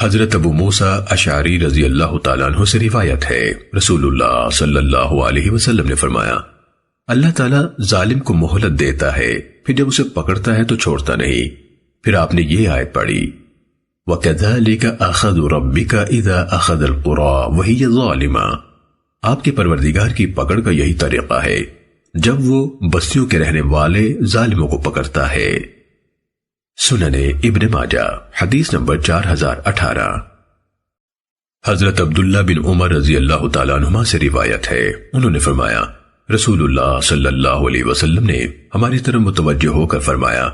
حضرت ابو موسیٰ اشعری رضی اللہ تعالیٰ عنہ سے روایت ہے، رسول اللہ صلی اللہ علیہ وسلم نے فرمایا، اللہ تعالیٰ ظالم کو مہلت دیتا ہے، پھر جب اسے پکڑتا ہے تو چھوڑتا نہیں۔ پھر آپ نے یہ آیت پڑھی، وَكَذَلِكَ أَخَذُ رَبِّكَ إِذَا أَخَذَ الْقُرَىٰ وَهِيَ ظَالِمَةٌ۔ آپ کے پروردگار کی پکڑ کا یہی طریقہ ہے جب وہ بستیوں کے رہنے والے ظالموں کو پکڑتا ہے۔ سنن ابن ماجہ حدیث نمبر 4018۔ حضرت عبداللہ بن عمر رضی اللہ تعالیٰ عنہما سے روایت ہے، انہوں نے فرمایا، رسول اللہ صلی اللہ علیہ وسلم نے ہماری طرف متوجہ ہو کر فرمایا،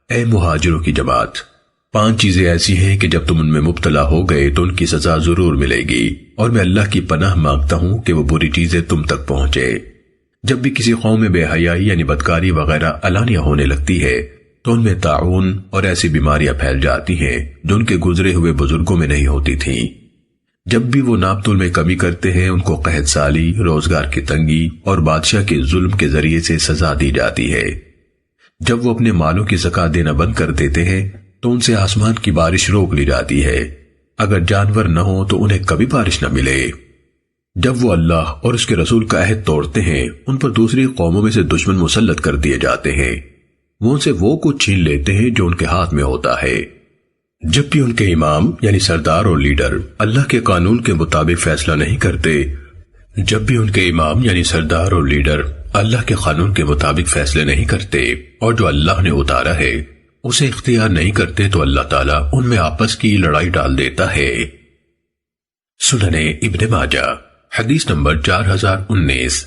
اے مہاجروں کی جماعت، 5 چیزیں ایسی ہیں کہ جب تم ان میں مبتلا ہو گئے تو ان کی سزا ضرور ملے گی، اور میں اللہ کی پناہ مانگتا ہوں کہ وہ بری چیزیں تم تک پہنچے۔ جب بھی کسی قوم میں بے حیائی یعنی بدکاری وغیرہ علانیہ ہونے لگتی ہے تو ان میں طاعون اور ایسی بیماریاں پھیل جاتی ہیں جو ان کے گزرے ہوئے بزرگوں میں نہیں ہوتی تھیں۔ جب بھی وہ ناپ تول میں کمی کرتے ہیں ان کو قحط سالی، روزگار کی تنگی اور بادشاہ کے ظلم کے ذریعے سے سزا دی جاتی ہے۔ جب وہ اپنے مالوں کی زکوٰۃ دینا بند کر دیتے ہیں تو ان سے آسمان کی بارش روک لی جاتی ہے، اگر جانور نہ ہو تو انہیں کبھی بارش نہ ملے۔ جب وہ اللہ اور اس کے رسول کا عہد توڑتے ہیں ان پر دوسری قوموں میں سے دشمن مسلط کر دیے جاتے ہیں، وہ ان سے وہ کچھ چھین لیتے ہیں جو ان کے ہاتھ میں ہوتا ہے۔ جب بھی ان کے امام یعنی سردار اور لیڈر اللہ کے قانون کے مطابق فیصلہ نہیں کرتے، اللہ کے قانون کے مطابق فیصلے نہیں کرتے اور جو اللہ نے اتارا ہے اسے اختیار نہیں کرتے تو اللہ تعالیٰ ان میں آپس کی لڑائی ڈال دیتا ہے۔ سنن ابن ماجہ حدیث نمبر 4019۔